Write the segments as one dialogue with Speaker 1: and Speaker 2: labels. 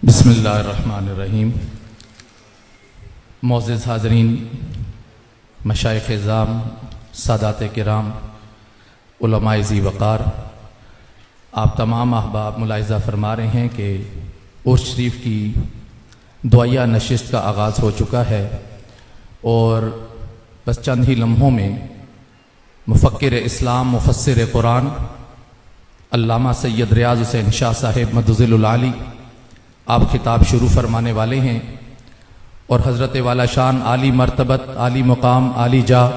Speaker 1: بسم اللہ الرحمن الرحیم۔ معزز حاضرین، مشائخ اعظام، سادات کرام، علماء ذی وقار، آپ تمام احباب ملاحظہ فرما رہے ہیں کہ عرس شریف کی دعائیہ نشست کا آغاز ہو چکا ہے اور بس چند ہی لمحوں میں مفکر اسلام، مفسر قرآن علامہ سید ریاض حسین شاہ صاحب مدظل العالی آپ خطاب شروع فرمانے والے ہیں، اور حضرت والا شان عالی مرتبت، عالی مقام، عالی جاہ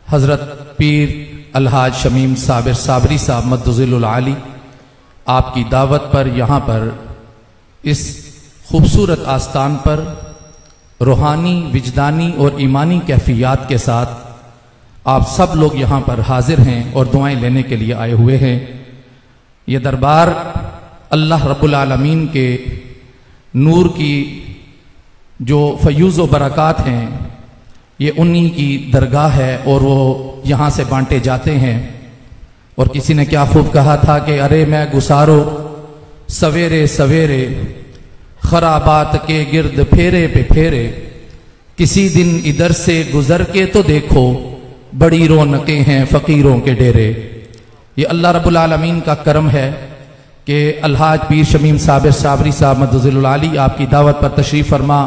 Speaker 1: حضرت پیر الحاج شمیم صابر صابری صاحب مدظل العالی آپ کی دعوت پر یہاں پر اس خوبصورت آستان پر روحانی، وجدانی اور ایمانی کیفیات کے ساتھ آپ سب لوگ یہاں پر حاضر ہیں اور دعائیں لینے کے لیے آئے ہوئے ہیں۔ یہ دربار اللہ رب العالمین کے نور کی جو فیوز و برکات ہیں یہ انہی کی درگاہ ہے اور وہ یہاں سے بانٹے جاتے ہیں۔ اور کسی نے کیا خوب کہا تھا کہ ارے میں گسارو سویرے سویرے خرابات کے گرد پھیرے پہ پھیرے، کسی دن ادھر سے گزر کے تو دیکھو بڑی رونقیں ہیں فقیروں کے ڈیرے۔ یہ اللہ رب العالمین کا کرم ہے کہ الحاج پیر شمیم صابر صابری صاحب مدظل العالی آپ کی دعوت پر تشریف فرما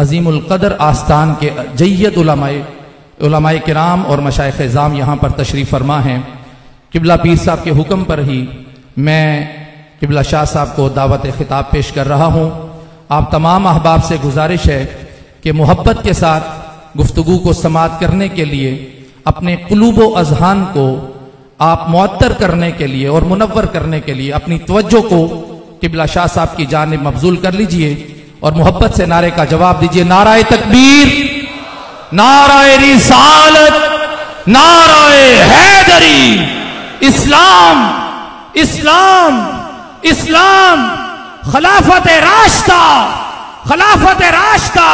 Speaker 1: عظیم القدر آستان کے جید علماء کرام اور مشائخ اعظام یہاں پر تشریف فرما ہیں۔ قبلہ پیر صاحب کے حکم پر ہی میں قبلہ شاہ صاحب کو دعوت خطاب پیش کر رہا ہوں۔ آپ تمام احباب سے گزارش ہے کہ محبت کے ساتھ گفتگو کو سماعت کرنے کے لیے اپنے قلوب و اذہان کو آپ معطر کرنے کے لیے اور منور کرنے کے لیے اپنی توجہ کو قبلہ شاہ صاحب کی جانب مبذول کر لیجئے اور محبت سے نعرے کا جواب دیجئے: نعرہ تکبیر، نعرہ رسالت، نعرہ حیدری، اسلام اسلام اسلام، خلافت راشدہ خلافت راشدہ،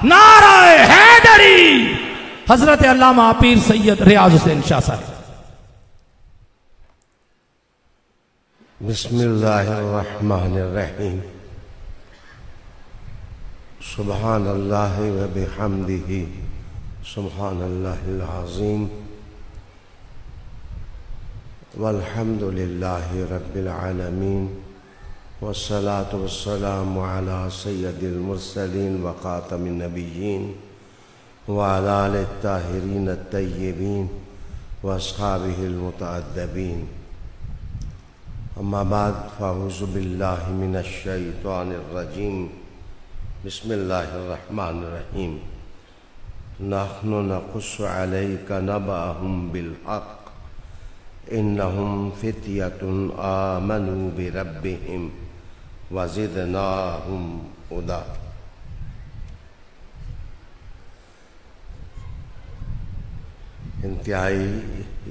Speaker 1: نعرہ حیدری، حضرت علامہ پیر سید ریاض حسین شاہ صاحب۔
Speaker 2: بسم اللہ الرحمن الرحیم۔ سبحان اللہ و بحمدہ، سبحان اللہ العظیم، والحمد للہ رب العالمین، والصلاة والسلام علی سید المرسلین وخاتم النبیین وعلی آلہ الطاہرین الطیبین واصحابہ المتعدبین، اما بعد فاعوذ باللہ من الشیطان الرجیم۔ بسم اللہ الرحمن الرحیم۔ نحن نقص علیک نبأہم بالحق انہم فتیۃ آمنوا بربہم وزدناہم ہدی۔ انتہائی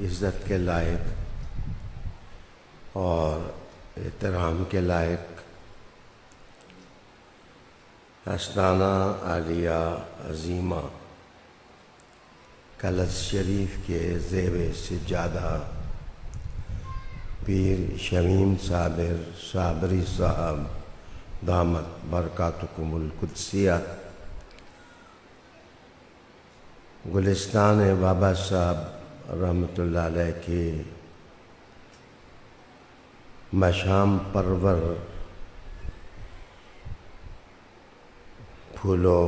Speaker 2: عزت کے لائق اور احترام کے لائق آستانہ عالیہ عظیمہ کلش شریف کے زیب سجادہ پیر شمیم صابر صابری صاحب دامت برکاتکم القدسیہ، گلستان بابا صاحب رحمۃ اللہ علیہ کے مشام پرور پھولوں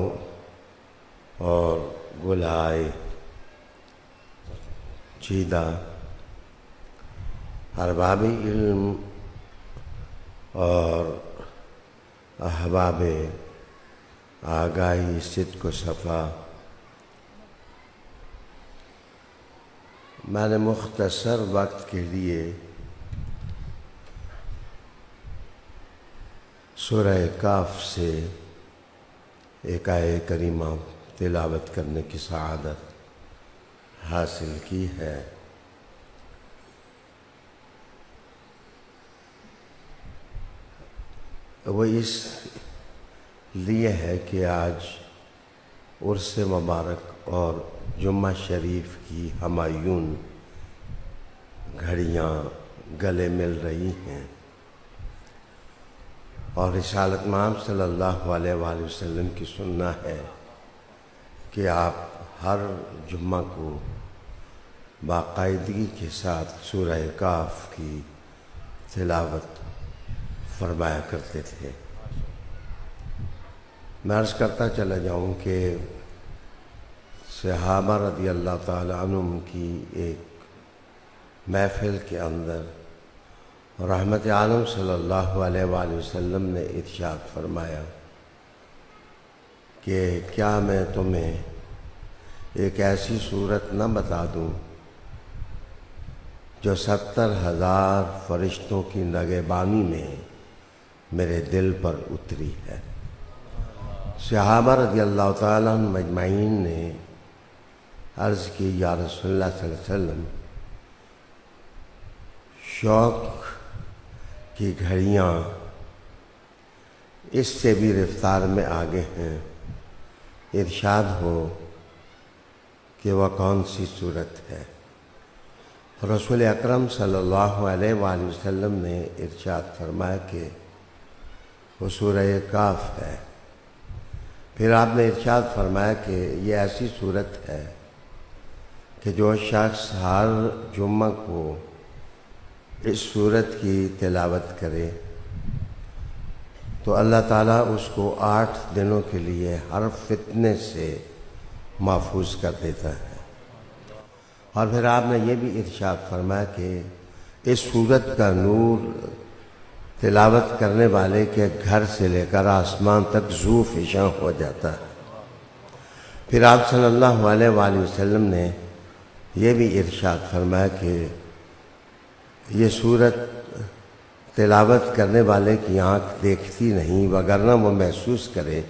Speaker 2: اور گلہائے چیدہ ارباب علم اور احباب آگاہی صدق و صفا، میں نے مختصر وقت کے لیے سورہ کاف سے ایک آیہ کریمہ تلاوت کرنے کی سعادت حاصل کی ہے۔ وہ اس لیے ہے کہ آج عرس مبارک اور جمعہ شریف کی ہمایون گھڑیاں گلے مل رہی ہیں۔ اور رسالت مآب صلی اللہ علیہ وآلہ وسلم کی سننا ہے کہ آپ ہر جمعہ کو باقاعدگی کے ساتھ سورہ کاف کی تلاوت فرمایا کرتے تھے۔ میں عرض کرتا چلا جاؤں کہ صحابہ رضی اللہ تعالیٰ عنہم کی ایک محفل کے اندر رحمت عالم صلی اللہ علیہ وآلہ وسلم نے ارشاد فرمایا کہ کیا میں تمہیں ایک ایسی صورت نہ بتا دوں جو 70,000 فرشتوں کی نگہبانی میں میرے دل پر اتری ہے۔ صحابہ رضی اللہ تعالیٰ عنہ مجمعین نے عرض کی یا رسول اللہ صلی اللہ علیہ وسلم، شوق کی گھڑیاں اس سے بھی رفتار میں آگے ہیں، ارشاد ہو کہ وہ کون سی صورت ہے۔ رسول اکرم صلی اللہ علیہ وآلہ وسلم نے ارشاد فرمایا کہ وہ سورہ کاف ہے۔ پھر آپ نے ارشاد فرمایا کہ یہ ایسی صورت ہے کہ جو شخص ہر جمعہ کو اس صورت کی تلاوت کرے تو اللہ تعالیٰ اس کو 8 دنوں کے لیے ہر فتنے سے محفوظ کر دیتا ہے۔ اور پھر آپ نے یہ بھی ارشاد فرمایا کہ اس صورت کا نور تلاوت کرنے والے کے گھر سے لے کر آسمان تک ذو فشاں ہو جاتا ہے۔ پھر آپ صلی اللہ علیہ وآلہ وسلم نے یہ بھی ارشاد فرمایا کہ یہ صورت تلاوت کرنے والے کی آنکھ دیکھتی نہیں، وگرنہ وہ محسوس کرے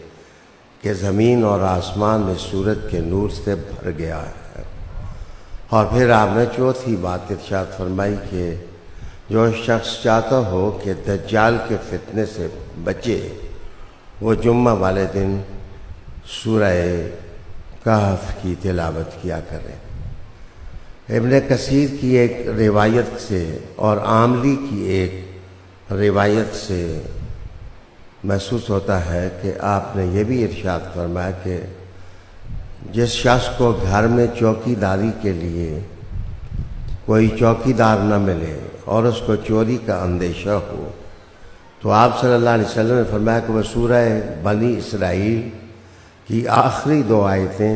Speaker 2: کہ زمین اور آسمان اس صورت کے نور سے بھر گیا ہے۔ اور پھر آپ نے چوتھی بات ارشاد فرمائی کہ جو شخص چاہتا ہو کہ دجال کے فتنے سے بچے وہ جمعہ والے دن سورہ کہف کی تلاوت کیا کرے۔ ابن کثیر کی ایک روایت سے اور عاملی کی ایک روایت سے محسوس ہوتا ہے کہ آپ نے یہ بھی ارشاد فرمایا کہ جس شخص کو گھر میں چوکی داری کے لیے کوئی چوکی دار نہ ملے اور اس کو چوری کا اندیشہ ہو تو آپ صلی اللہ علیہ وسلم نے فرمایا کہ وہ سورہ بنی اسرائیل کی آخری 2 آیتیں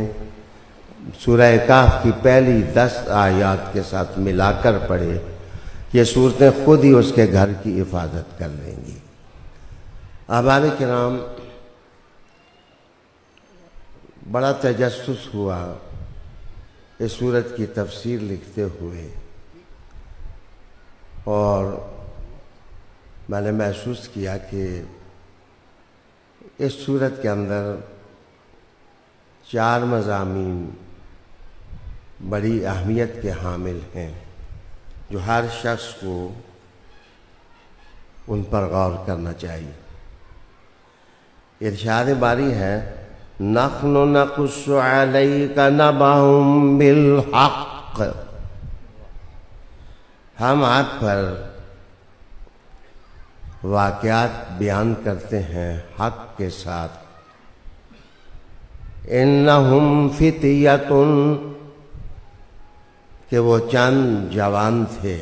Speaker 2: سورہ کہف کی پہلی 10 آیات کے ساتھ ملا کر پڑھے، یہ صورتیں خود ہی اس کے گھر کی حفاظت کر لیں گی۔ احباب کرام، بڑا تجسس ہوا اس صورت کی تفسیر لکھتے ہوئے، اور میں نے محسوس کیا کہ اس صورت کے اندر 4 مضامین بڑی اہمیت کے حامل ہیں جو ہر شخص کو ان پر غور کرنا چاہیے۔ ارشاد باری ہے نَحْنُ نَقُصُّ عَلَيْكَ نَبَأَهُم بِالْحَقِّ، ہم آپ پر واقعات بیان کرتے ہیں حق کے ساتھ۔ اِنَّهُمْ فِتْيَةٌ، کہ وہ چند جوان تھے،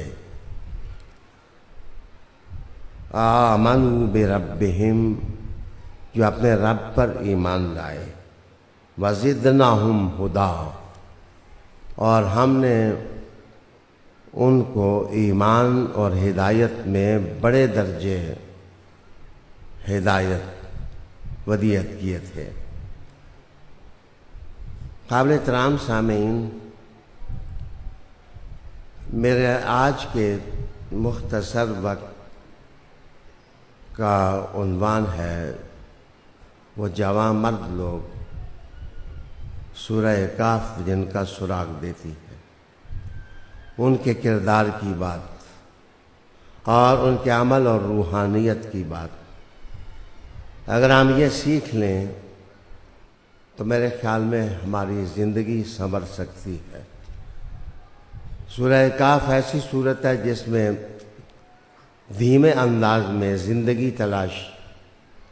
Speaker 2: آمنوا بربہم، جو اپنے رب پر ایمان لائے، وزدناہم ہدا، اور ہم نے ان کو ایمان اور ہدایت میں بڑے درجے ہدایت ودیت کیے تھے۔ قابل احترام سامعین، میرے آج کے مختصر وقت کا عنوان ہے وہ جوان مرد لوگ سورہ کہف جن کا سراغ دیتی ہے، ان کے کردار کی بات اور ان کے عمل اور روحانیت کی بات اگر ہم یہ سیکھ لیں تو میرے خیال میں ہماری زندگی سنور سکتی ہے۔ سورہ کہف ایسی صورت ہے جس میں دھیمے انداز میں زندگی تلاش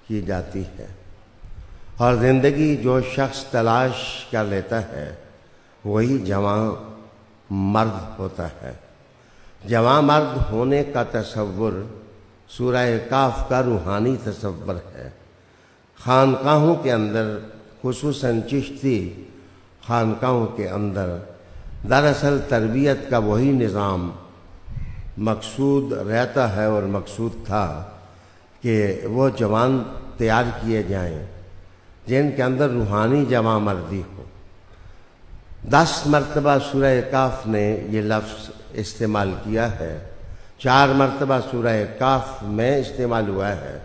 Speaker 2: کی جاتی ہے، اور زندگی جو شخص تلاش کر لیتا ہے وہی جوان مرد ہوتا ہے۔ جوان مرد ہونے کا تصور سورہ کاف کا روحانی تصور ہے۔ خانقاہوں کے اندر، خصوصاً چشتی خانقاہوں کے اندر، دراصل تربیت کا وہی نظام مقصود رہتا ہے اور مقصود تھا کہ وہ جوان تیار کیے جائیں جن کے اندر روحانی جوان مردی ہو۔ 10 مرتبہ سورہ کاف نے یہ لفظ استعمال کیا ہے، 4 مرتبہ سورہ کاف میں استعمال ہوا ہے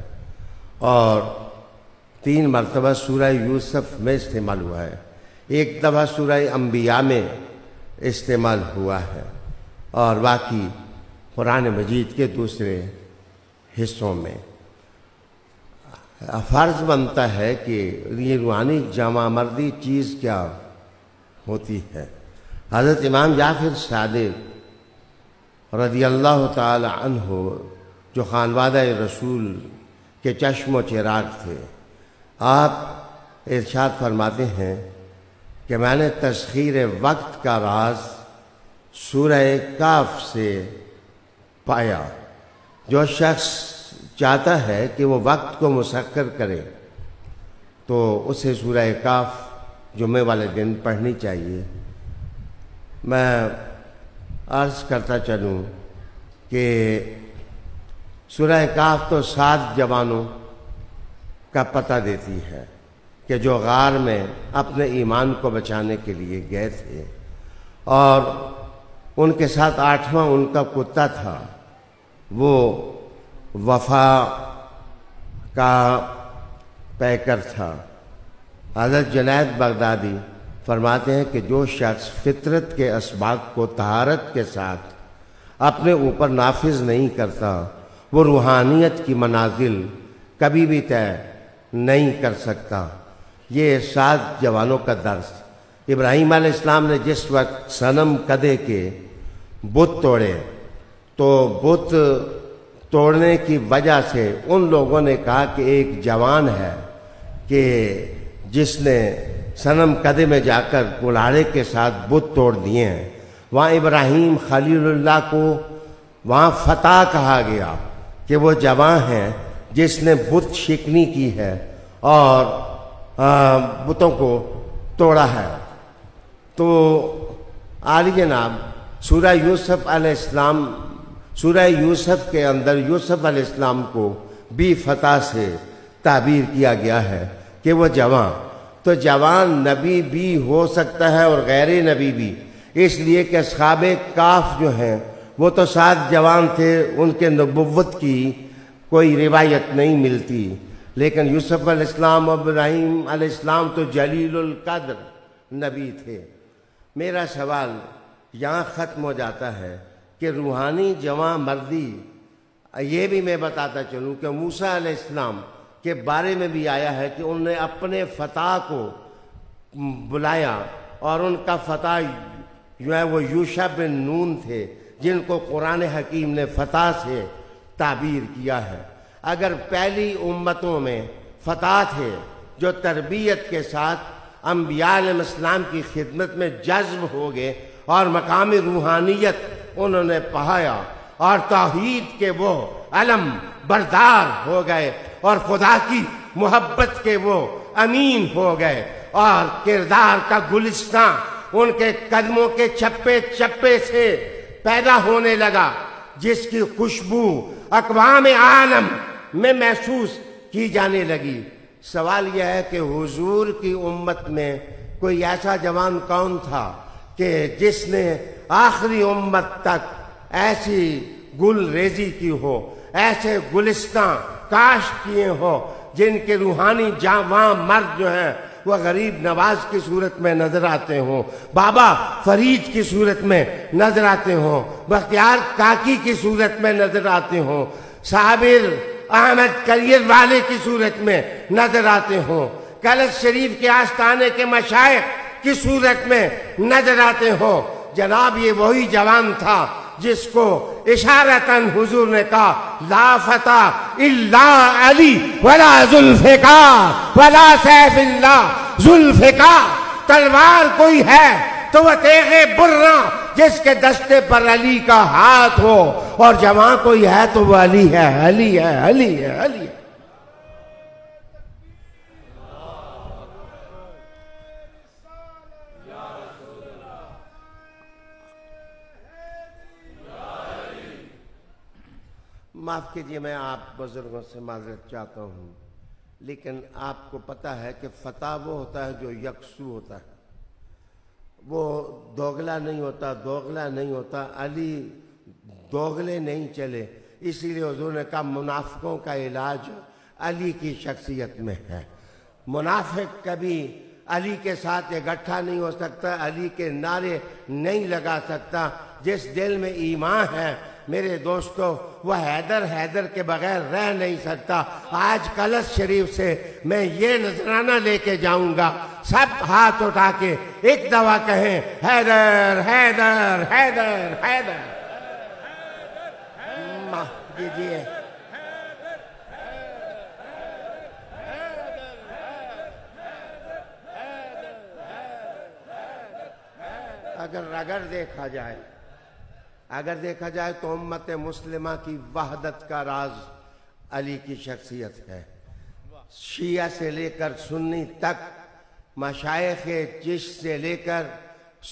Speaker 2: اور 3 مرتبہ سورہ یوسف میں استعمال ہوا ہے، 1 دفعہ سورہ انبیاء میں استعمال ہوا ہے، اور باقی قرآن مجید کے دوسرے حصوں میں۔ فرض بنتا ہے کہ یہ روحانی جوان مردی چیز کیا ہوتی ہے۔ حضرت امام جعفر صادق رضی اللہ تعالی عنہ جو خانوادہ رسول کے چشم و چراغ تھے، آپ ارشاد فرماتے ہیں کہ میں نے تسخیر وقت کا راز سورہ کاف سے پایا۔ جو شخص چاہتا ہے کہ وہ وقت کو مسخر کرے تو اسے سورہ کاف جمعے والے دن پڑھنی چاہیے۔ میں عرض کرتا چلوں کہ سورہ کاف تو 7 جوانوں کا پتہ دیتی ہے کہ جو غار میں اپنے ایمان کو بچانے کے لیے گئے تھے، اور ان کے ساتھ 8واں ان کا کتا تھا، وہ وفا کا پیکر تھا۔ حضرت جنید بغدادی فرماتے ہیں کہ جو شخص فطرت کے اسباق کو طہارت کے ساتھ اپنے اوپر نافذ نہیں کرتا، وہ روحانیت کی منازل کبھی بھی طے نہیں کر سکتا۔ یہ 7 جوانوں کا درس۔ ابراہیم علیہ السلام نے جس وقت صنم کدے کے بت توڑے تو بت توڑنے کی وجہ سے ان لوگوں نے کہا کہ ایک جوان ہے کہ جس نے صنم کدے میں جا کر کلاڑے کے ساتھ بت توڑ دیے ہیں۔ وہاں ابراہیم خلیل اللہ کو وہاں فتح کہا گیا کہ وہ جوان ہیں جس نے بت شکنی کی ہے اور بتوں کو توڑا ہے۔ تو عالی جناب سورہ یوسف علیہ السلام، سورہ یوسف کے اندر یوسف علیہ السلام کو بھی فتح سے تعبیر کیا گیا ہے کہ وہ جوان، تو جوان نبی بھی ہو سکتا ہے اور غیر نبی بھی، اس لیے کہ اصحاب کاف جو ہیں وہ تو 7 جوان تھے، ان کے نبوت کی کوئی روایت نہیں ملتی، لیکن یوسف علیہ السلام اور ابراہیم علیہ السلام تو جلیل القدر نبی تھے۔ میرا سوال یہاں ختم ہو جاتا ہے کہ روحانی جوان مردی، یہ بھی میں بتاتا چلوں کہ موسیٰ علیہ السلام کے بارے میں بھی آیا ہے کہ انہوں نے اپنے فتح کو بلایا، اور ان کا فتح جو ہے وہ یوشع بن نون تھے، جن کو قرآن حکیم نے فتح سے تعبیر کیا ہے۔ اگر پہلی امتوں میں فتح تھے جو تربیت کے ساتھ انبیاء علیہ السلام کی خدمت میں جذب ہو گئے اور مقام روحانیت انہوں نے پایا اور توحید کے وہ علم بردار ہو گئے اور خدا کی محبت کے وہ امین ہو گئے، اور کردار کا گلستان ان کے قدموں کے چپے چپے سے پیدا ہونے لگا، جس کی خوشبو اقوام عالم میں محسوس کی جانے لگی۔ سوال یہ ہے کہ حضور کی امت میں کوئی ایسا جوان کون تھا کہ جس نے آخری امت تک ایسی گل ریزی کی ہو، ایسے گلستان کاشت کیے ہو، جن کے روحانی جوان مرد جو ہیں وہ غریب نواز کی صورت میں نظر آتے ہوں، بابا فرید کی صورت میں نظر آتے ہوں، بختیار کاکی کی صورت میں نظر آتے ہوں، صابر احمد کریر والے کی صورت میں نظر آتے ہوں، کلش شریف کے آستانے کے مشائخ کی صورت میں نظر آتے ہوں۔ جناب یہ وہی جوان تھا جس کو اشارتاً حضور نے کہا لا فتح الا علی ولا ذوالفقار ولا سیف اللہ ذوالفقار، تلوار کوئی ہے تو وہ تیغ برہ جس کے دستے پر علی کا ہاتھ ہو، اور جوان کوئی ہے تو وہ علی ہے، علی ہے، علی ہے، علی ہے۔ معاف کیجئے، میں آپ بزرگوں سے معذرت چاہتا ہوں، لیکن آپ کو پتہ ہے کہ فتح وہ ہوتا ہے جو یکسو ہوتا ہے، وہ دوغلا نہیں ہوتا، دوغلا نہیں ہوتا۔ علی دوغلے نہیں چلے، اسی لیے حضور نے کہا منافقوں کا علاج علی کی شخصیت میں ہے۔ منافق کبھی علی کے ساتھ اکٹھا نہیں ہو سکتا، علی کے نعرے نہیں لگا سکتا۔ جس دل میں ایمان ہے میرے دوستو، وہ حیدر حیدر کے بغیر رہ نہیں سکتا۔ آج کلش شریف سے میں یہ نذرانہ لے کے جاؤں گا، سب ہاتھ اٹھا کے ایک دفعہ کہیں حیدر حیدر حیدر حیدر۔ معاف کیجئے، اگر دیکھا جائے تو امت مسلمہ کی وحدت کا راز علی کی شخصیت ہے۔ شیعہ سے لے کر سنی تک، مشائخ چشت سے لے کر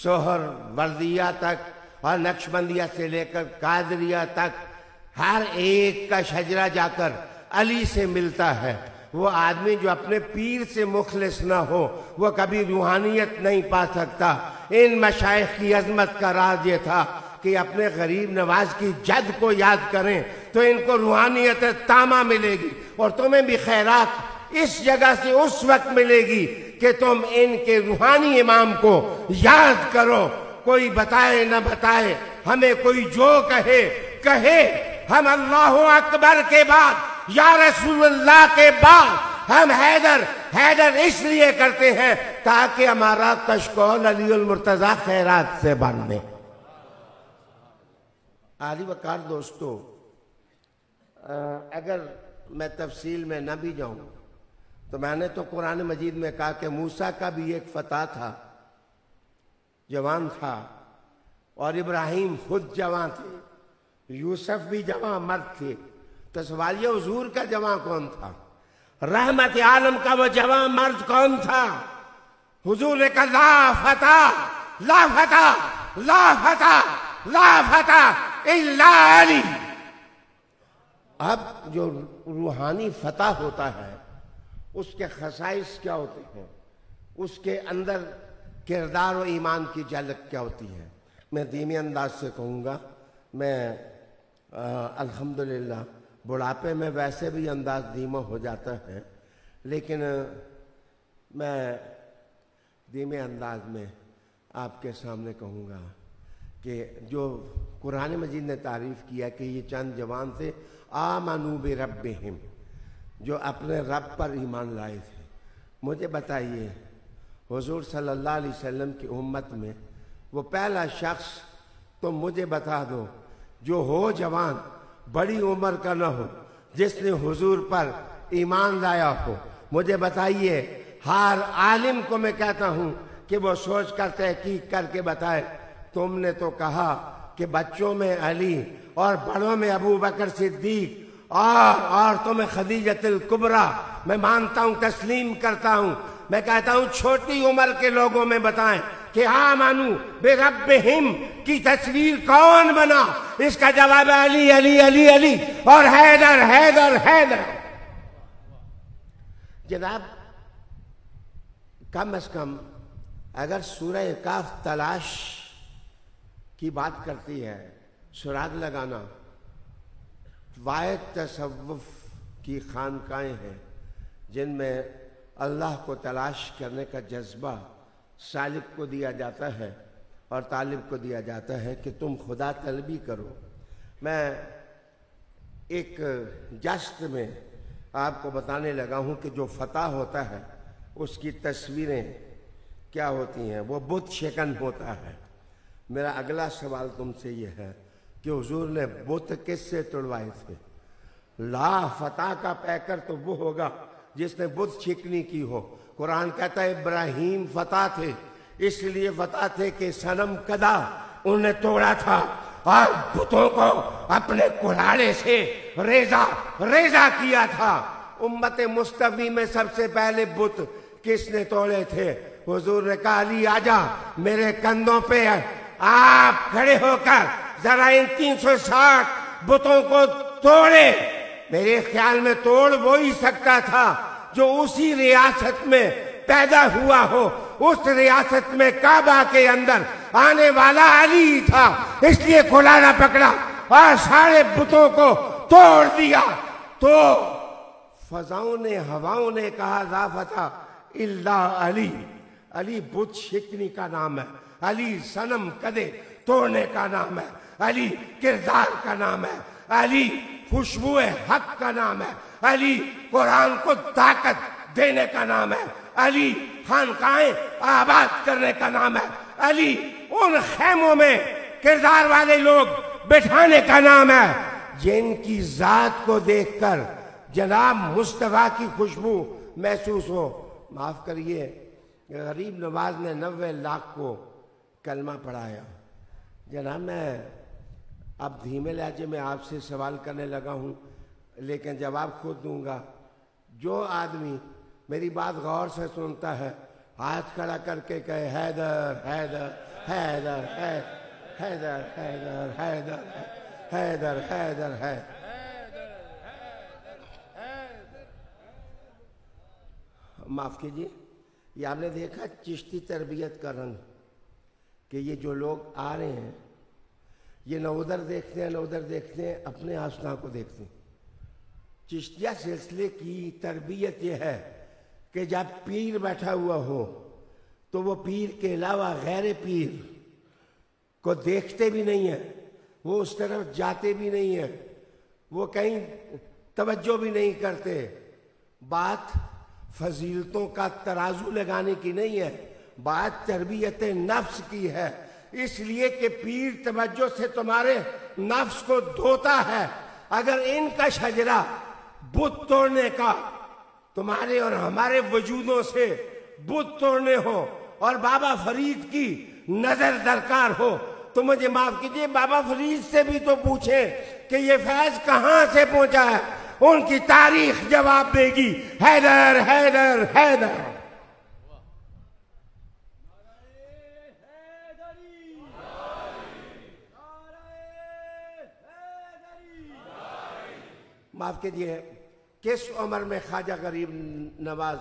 Speaker 2: سہر وردیہ تک، اور نقشبندیہ سے لے کر قادریہ تک، ہر ایک کا شجرہ جا کر علی سے ملتا ہے۔ وہ آدمی جو اپنے پیر سے مخلص نہ ہو وہ کبھی روحانیت نہیں پا سکتا۔ ان مشائخ کی عظمت کا راز یہ تھا کہ اپنے غریب نواز کی جد کو یاد کریں تو ان کو روحانیت تامہ ملے گی، اور تمہیں بھی خیرات اس جگہ سے اس وقت ملے گی کہ تم ان کے روحانی امام کو یاد کرو۔ کوئی بتائے نہ بتائے، ہمیں کوئی جو کہے کہے، ہم اللہ اکبر کے بعد، یا رسول اللہ کے بعد، ہم حیدر حیدر اس لیے کرتے ہیں تاکہ ہمارا کشکول علی المرتضیٰ خیرات سے بنے۔ عالی وقار دوستو، اگر میں تفصیل میں نہ بھی جاؤں تو میں نے تو قرآن مجید میں کہا کہ موسیٰ کا بھی ایک فتح تھا، جوان تھا، اور ابراہیم خود جوان تھے، یوسف بھی جوان مرد تھے، تو سوال یہ حضور کا جوان کون تھا؟ رحمت عالم کا وہ جوان مرد کون تھا؟ حضور نے کہا لا فتح لا فتح لا فتح لا فتح الا علی۔ اب جو روحانی فتح ہوتا ہے اس کے خصائص کیا ہوتے ہیں، اس کے اندر کردار و ایمان کی جھلک کیا ہوتی ہے؟ میں دھیمی انداز سے کہوں گا، میں الحمدللہ بڑھاپے میں ویسے بھی انداز دھیما ہو جاتا ہے، لیکن میں دھیمے انداز میں آپ کے سامنے کہوں گا کہ جو قرآن مجید نے تعریف کیا کہ یہ چند جوان تھے آمنوا بربہم، جو اپنے رب پر ایمان لائے تھے۔ مجھے بتائیے حضور صلی اللہ علیہ وسلم کی امت میں وہ پہلا شخص تو مجھے بتا دو جو ہو جوان، بڑی عمر کا نہ ہو، جس نے حضور پر ایمان لایا ہو۔ مجھے بتائیے، ہر عالم کو میں کہتا ہوں کہ وہ سوچ کر تحقیق کر کے بتائے۔ تم نے تو کہا کہ بچوں میں علی اور بڑوں میں ابو بکر صدیق اور تمہیں خدیجۃ الکبریٰ، میں مانتا ہوں، تسلیم کرتا ہوں۔ میں کہتا ہوں چھوٹی عمر کے لوگوں میں بتائیں کہ آمنوا بربہم کی تصویر کون بنا؟ اس کا جواب علی علی علی علی اور حیدر حیدر حیدر۔ جناب کم از کم اگر سورہ کہف تلاش کی بات کرتی ہے، سراغ لگانا، واحد تصوف کی خانقاہیں ہیں جن میں اللہ کو تلاش کرنے کا جذبہ سالک کو دیا جاتا ہے اور طالب کو دیا جاتا ہے کہ تم خدا طلبی کرو۔ میں ایک جست میں آپ کو بتانے لگا ہوں کہ جو فتح ہوتا ہے اس کی تصویریں کیا ہوتی ہیں، وہ بت شکن ہوتا ہے۔ میرا اگلا سوال تم سے یہ ہے کہ حضور نے بت کس سے توڑوائے تھے؟ لا فتح کا پیکر تو وہ ہوگا جس نے بت شکنی کی ہو۔ قرآن کہتا ہے ابراہیم فتح تھے، اس لیے فتح تھے کہ صنم کدا انہوں نے توڑا تھا اور بتوں کو اپنے کلاڑے سے ریزہ کیا تھا۔ امت مصطفی میں سب سے پہلے بت کس نے توڑے تھے؟ حضور نے کہا علی آجا میرے کندھوں پہ، آپ کھڑے ہو کر ذرا ان 360 بتوں کو توڑے۔ میرے خیال میں توڑ وہی سکتا تھا جو اسی ریاست میں پیدا ہوا ہو، اس ریاست میں کعبہ کے اندر آنے والا علی تھا، اس لیے کلاڑا پکڑا اور سارے بتوں کو توڑ دیا۔ تو فضاؤں نے ہواؤں نے کہا لا فتح الا علی، علی بت شکنی کا نام ہے، علی صنم کدے توڑنے کا نام ہے، علی کردار کا نام ہے، علی خوشبو حق کا نام ہے، علی قرآن کو طاقت دینے کا نام ہے، علی خانقاہیں آباد کرنے کا نام ہے، علی ان خیموں میں کردار والے لوگ بٹھانے کا نام ہے جن کی ذات کو دیکھ کر جناب مصطفیٰ کی خوشبو محسوس ہو۔ معاف کریے، غریب نواز نے 90 لاکھ کو کلمہ پڑھایا۔ جناب میں اب دھیمے لہجے میں آپ سے سوال کرنے لگا ہوں، لیکن جواب خود دوں گا۔ جو آدمی میری بات غور سے سنتا ہے ہاتھ کھڑا کر کے کہے حیدر حیدر حیدر حیدر حیدر حیدر حیدر حیدر حیدر، معاف کیجیے، یہ آپ نے دیکھا چشتی تربیت کا رنگ کہ یہ جو لوگ آ رہے ہیں یہ نہ ادھر دیکھتے ہیں نہ ادھر دیکھتے ہیں، اپنے آستھا کو دیکھتے ہیں۔ چشتیہ سلسلے کی تربیت یہ ہے کہ جب پیر بیٹھا ہوا ہو تو وہ پیر کے علاوہ غیر پیر کو دیکھتے بھی نہیں ہیں، وہ اس طرف جاتے بھی نہیں ہیں، وہ کہیں توجہ بھی نہیں کرتے۔ بات فضیلتوں کا ترازو لگانے کی نہیں ہے، بات تربیت نفس کی ہے، اس لیے کہ پیر توجہ سے تمہارے نفس کو دھوتا ہے۔ اگر ان کا شجرہ بت توڑنے کا تمہارے اور ہمارے وجودوں سے بت توڑنے ہو اور بابا فرید کی نظر درکار ہو تو مجھے معاف کیجیے، بابا فرید سے بھی تو پوچھیں کہ یہ فیض کہاں سے پہنچا ہے، ان کی تاریخ جواب دے گی۔ حیدر حیدر حیدر، معاف کیجیے، کس عمر میں خواجہ غریب نواز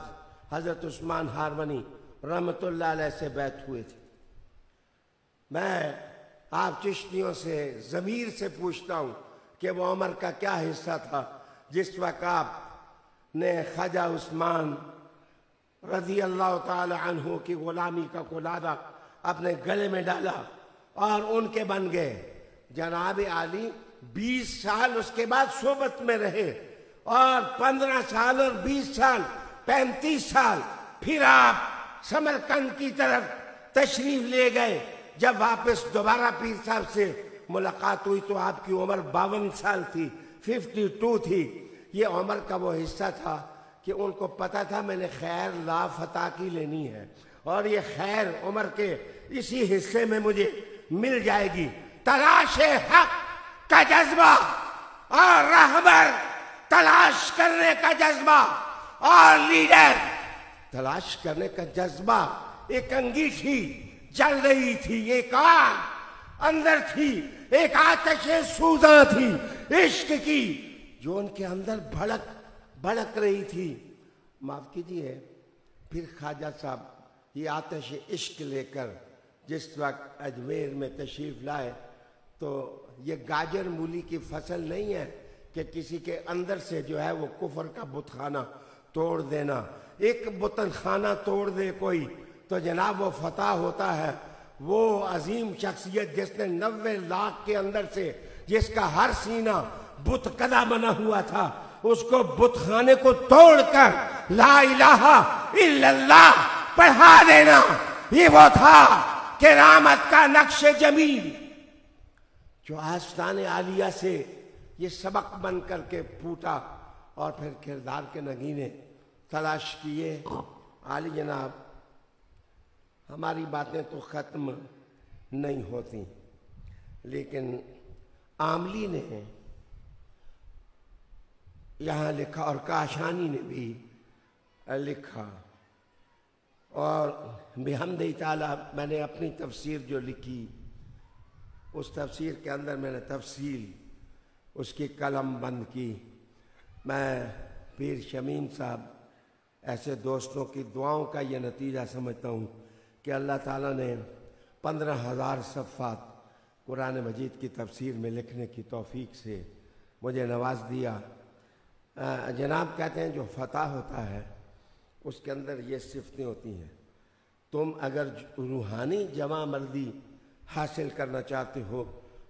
Speaker 2: حضرت عثمان ہارونی رحمت اللہ علیہ سے بیعت ہوئے تھے؟ میں آپ چشتیوں سے ضمیر سے پوچھتا ہوں کہ وہ عمر کا کیا حصہ تھا جس وقت آپ نے خواجہ عثمان رضی اللہ تعالی عنہ کی غلامی کا قلادہ اپنے گلے میں ڈالا اور ان کے بن گئے۔ جناب عالی 20 سال اس کے بعد صحبت میں رہے اور 15 سال اور 20 سال 35 سال پھر آپ سمرقند کی طرف تشریف لے گئے۔ جب واپس دوبارہ پیر صاحب سے ملاقات ہوئی تو آپ کی عمر 52 سال تھی، 52 تھی۔ یہ عمر کا وہ حصہ تھا کہ ان کو پتا تھا میں نے خیر لا فتح کی لینی ہے اور یہ خیر عمر کے اسی حصے میں مجھے مل جائے گی۔ تلاش حق کا جذبہ اور رہبر تلاش کرنے کا جذبہ اور لیڈر تلاش کرنے کا جذبہ، ایک انگیٹھی جل رہی تھی، ایک آگ اندر تھی، ایک آتش سوزاں تھی عشق کی جو ان کے اندر بھڑک رہی تھی۔ معاف کیجیے، پھر خواجہ صاحب یہ آتش عشق لے کر جس وقت اجمیر میں تشریف لائے تو یہ گاجر مولی کی فصل نہیں ہے کہ کسی کے اندر سے جو ہے وہ کفر کا بت خانہ توڑ دینا۔ ایک بتن خانہ توڑ دے کوئی تو جناب وہ فتح ہوتا ہے۔ وہ عظیم شخصیت جس نے 90 لاکھ کے اندر سے جس کا ہر سینہ بت کدا بنا ہوا تھا، اس کو بت خانے کو توڑ کر لا الہ الا اللہ پڑھا دینا، یہ وہ تھا کرامت کا نقش جمیل۔ جو آستان عالیہ سے یہ سبق بن کر کے پھوٹا اور پھر کردار کے نگینے تلاش کیے۔ عالی جناب، ہماری باتیں تو ختم نہیں ہوتی، لیکن عاملی نے یہاں لکھا اور کاشانی نے بھی لکھا، اور بحمد تعالی میں نے اپنی تفسیر جو لکھی اس تفسیر کے اندر میں نے تفصیل اس کی قلم بند کی۔ میں پیر شمیم صاحب ایسے دوستوں کی دعاؤں کا یہ نتیجہ سمجھتا ہوں کہ اللہ تعالیٰ نے 15,000 صفحات قرآن مجید کی تفسیر میں لکھنے کی توفیق سے مجھے نواز دیا۔ جناب کہتے ہیں جو فتح ہوتا ہے اس کے اندر یہ صفتیں ہوتی ہیں، تم اگر روحانی جمع مردی حاصل کرنا چاہتے ہو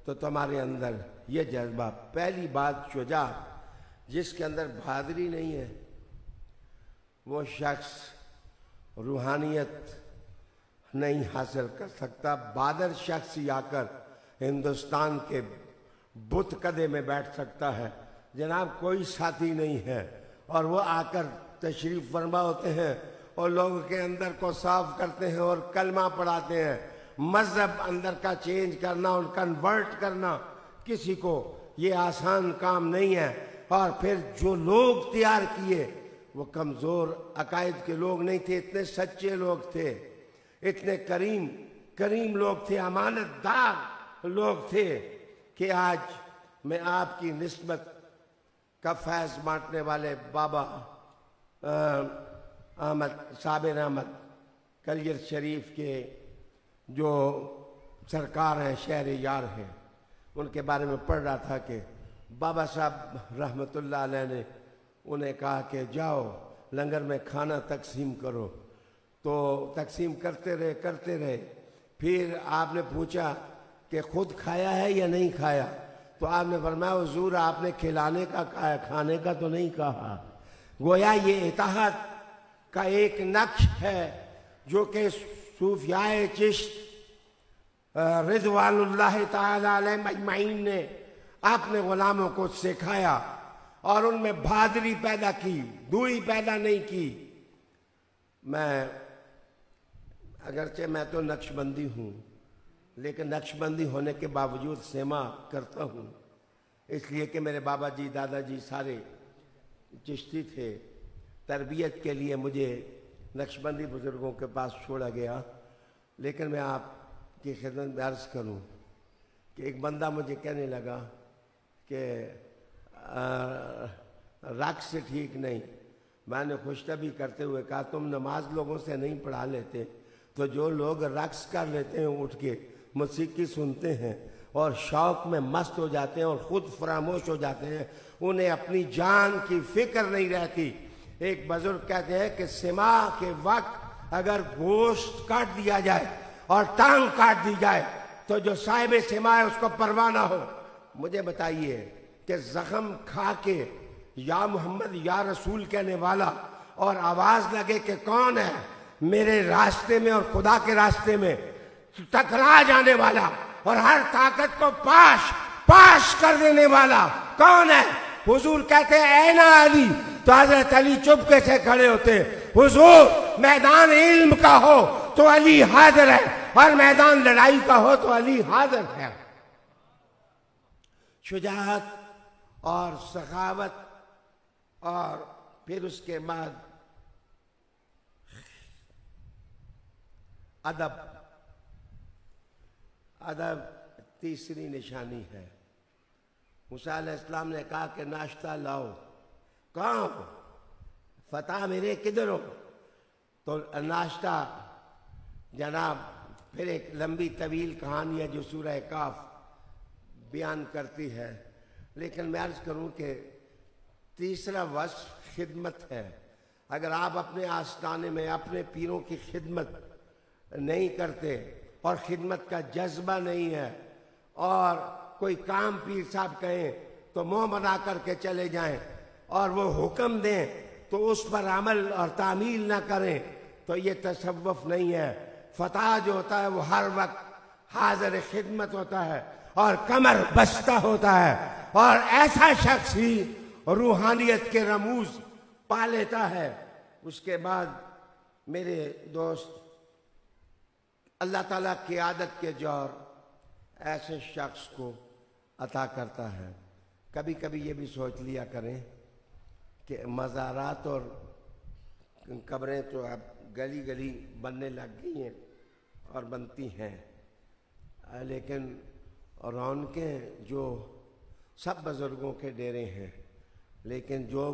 Speaker 2: تو تمہارے اندر یہ جذبہ، پہلی بات شجاعت، جس کے اندر بہادری نہیں ہے وہ شخص روحانیت نہیں حاصل کر سکتا۔ بہادر شخص ہی آ کر ہندوستان کے بت کدے میں بیٹھ سکتا ہے۔ جناب کوئی ساتھی نہیں ہے اور وہ آ کر تشریف فرما ہوتے ہیں اور لوگوں کے اندر کو صاف کرتے ہیں اور کلمہ پڑھاتے ہیں۔ مذہب اندر کا چینج کرنا اور کنورٹ کرنا کسی کو یہ آسان کام نہیں ہے۔ اور پھر جو لوگ تیار کیے وہ کمزور عقائد کے لوگ نہیں تھے، اتنے سچے لوگ تھے، اتنے کریم لوگ تھے، امانت دار لوگ تھے کہ آج میں آپ کی نسبت کا فیض بانٹنے والے بابا صابر احمد کلیر شریف کے جو سرکار ہیں، شہر یار ہیں، ان کے بارے میں پڑھ رہا تھا کہ بابا صاحب رحمت اللہ علیہ نے انہیں کہا کہ جاؤ لنگر میں کھانا تقسیم کرو، تو تقسیم کرتے رہے۔ پھر آپ نے پوچھا کہ خود کھایا ہے یا نہیں کھایا، تو آپ نے فرمایا حضور آپ نے کھلانے کا کہا، کھانے کا تو نہیں کہا۔ گویا یہ اتحاد کا ایک نقش ہے جو کہ صوفیاء چشت رضوان اللہ تعالی علیہ مجمعین نے اپنے غلاموں کو سکھایا اور ان میں بہادری پیدا کی، دوئی پیدا نہیں کی۔ اگرچہ میں تو نقش بندی ہوں، لیکن نقش بندی ہونے کے باوجود سیما کرتا ہوں، اس لیے کہ میرے بابا جی دادا جی سارے چشتی تھے۔ تربیت کے لیے مجھے نقش بندی بزرگوں کے پاس چھوڑا گیا، لیکن میں آپ کی خدمت میں عرض کروں کہ ایک بندہ مجھے کہنے لگا کہ رقص ٹھیک نہیں۔ میں نے خوشطبی کرتے ہوئے کہا تم نماز لوگوں سے نہیں پڑھا لیتے، تو جو لوگ رقص کر لیتے ہیں اٹھ کے موسیقی سنتے ہیں اور شوق میں مست ہو جاتے ہیں اور خود فراموش ہو جاتے ہیں، انہیں اپنی جان کی فکر نہیں رہتی۔ ایک بزرگ کہتے ہیں کہ سما کے وقت اگر گوشت کاٹ دیا جائے اور ٹانگ کاٹ دی جائے تو جو صاحب سما ہے اس کو پرواہ نہ ہو۔ مجھے بتائیے کہ زخم کھا کے یا محمد یا رسول کہنے والا اور آواز لگے کہ کون ہے میرے راستے میں اور خدا کے راستے میں ٹکرا جانے والا اور ہر طاقت کو پاش کر دینے والا کون ہے؟ حضور کہتے ہیں اے نا علی، تو حضرت علی چپکے سے کھڑے ہوتے ہیں۔ حضور میدان علم کا ہو تو علی حاضر ہے اور میدان لڑائی کا ہو تو علی حاضر ہے۔ شجاعت اور سخاوت اور پھر اس کے بعد ادب تیسری نشانی ہے۔ موسیٰ علیہ السلام نے کہا کہ ناشتہ لاؤ، کہاں ہو؟ فتح میرے کدھر ہو؟ تو ناشتہ جناب پھر ایک لمبی طویل کہانی ہے جو سورہ کاف بیان کرتی ہے، لیکن میں عرض کروں کہ تیسرا وصف خدمت ہے۔ اگر آپ اپنے آستانے میں اپنے پیروں کی خدمت نہیں کرتے اور خدمت کا جذبہ نہیں ہے اور کوئی کام پیر صاحب کہیں تو منہ بنا کر کے چلے جائیں اور وہ حکم دیں تو اس پر عمل اور تعمیل نہ کریں تو یہ تصوف نہیں ہے۔ فتح جو ہوتا ہے وہ ہر وقت حاضر خدمت ہوتا ہے اور کمر بستہ ہوتا ہے، اور ایسا شخص ہی روحانیت کے رموز پا لیتا ہے۔ اس کے بعد میرے دوست، اللہ تعالیٰ قیادت کے جوہر ایسے شخص کو عطا کرتا ہے۔ کبھی کبھی یہ بھی سوچ لیا کریں کہ مزارات اور قبریں تو اب گلی گلی بننے لگ گئی ہیں اور بنتی ہیں، لیکن رونقیں جو سب بزرگوں کے ڈیرے ہیں، لیکن جو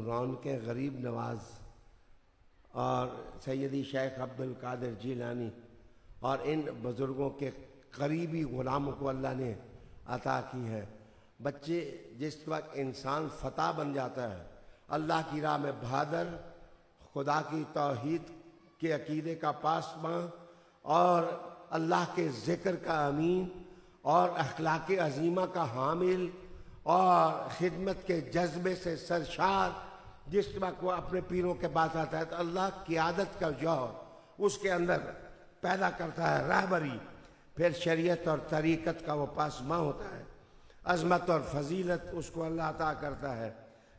Speaker 2: رونقیں غریب نواز اور سیدی شیخ عبد القادر جیلانی اور ان بزرگوں کے قریبی غلاموں کو اللہ نے عطا کی ہے۔ بچے جس وقت انسان فتح بن جاتا ہے، اللہ کی راہ میں بہادر، خدا کی توحید کے عقیدے کا پاسباں اور اللہ کے ذکر کا امین اور اخلاق عظیمہ کا حامل اور خدمت کے جذبے سے سرشار، جس وقت وہ اپنے پیروں کے پاس آتا ہے تو اللہ قیادت کا جوہر اس کے اندر پیدا کرتا ہے، رہبری، پھر شریعت اور طریقت کا وہ پاسباں ہوتا ہے، عظمت اور فضیلت اس کو اللہ عطا کرتا ہے،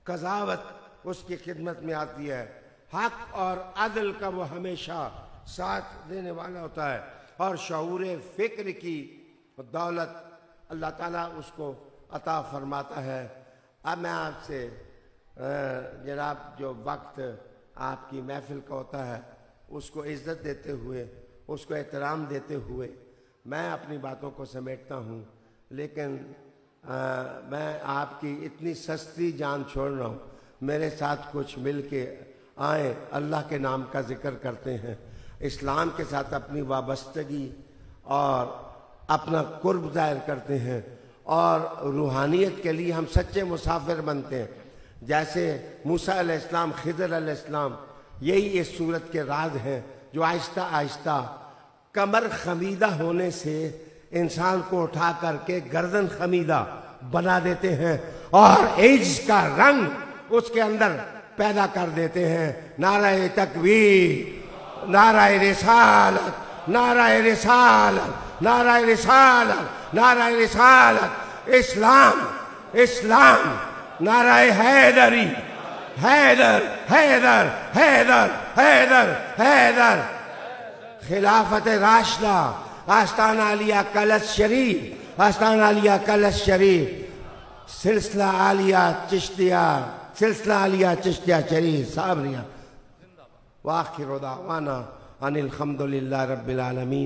Speaker 2: قضاوت اس کی خدمت میں آتی ہے، حق اور عدل کا وہ ہمیشہ ساتھ دینے والا ہوتا ہے، اور شعور فکر کی دولت اللہ تعالیٰ اس کو عطا فرماتا ہے۔ اب میں آپ سے جناب جو وقت آپ کی محفل کا ہوتا ہے اس کو عزت دیتے ہوئے، اس کو احترام دیتے ہوئے میں اپنی باتوں کو سمیٹتا ہوں، لیکن میں آپ کی اتنی سستی جان چھوڑ رہا ہوں، میرے ساتھ کچھ مل کے آئیں، اللہ کے نام کا ذکر کرتے ہیں، اسلام کے ساتھ اپنی وابستگی اور اپنا قرب ظاہر کرتے ہیں، اور روحانیت کے لیے ہم سچے مسافر بنتے ہیں، جیسے موسیٰ علیہ السلام، خضر علیہ السلام، یہی اس صورت کے راز ہیں جو آہستہ آہستہ کمر خمیدہ ہونے سے انسان کو اٹھا کر کے گردن خمیدہ بنا دیتے ہیں اور عجز کا رنگ اس کے اندر پیدا کر دیتے ہیں۔ نعرہ تکبیر، نعرہ رسالت، نعرہ رسالت، نعرہ رسالت، نعرہ رسالت، اسلام، اسلام، نعرہ حیدری، حیدر، حیدر، حیدر، حیدر، حیدر، خلافت راشدہ، آستانہ عالیہ کلش شریف، آستانہ عالیہ کلش شریف، سلسلہ عالیہ چشتیہ، سلسلہ عالیہ چشتیہ شریف صابریہ، وآخر دعوانا ان الحمدللہ رب العالمین۔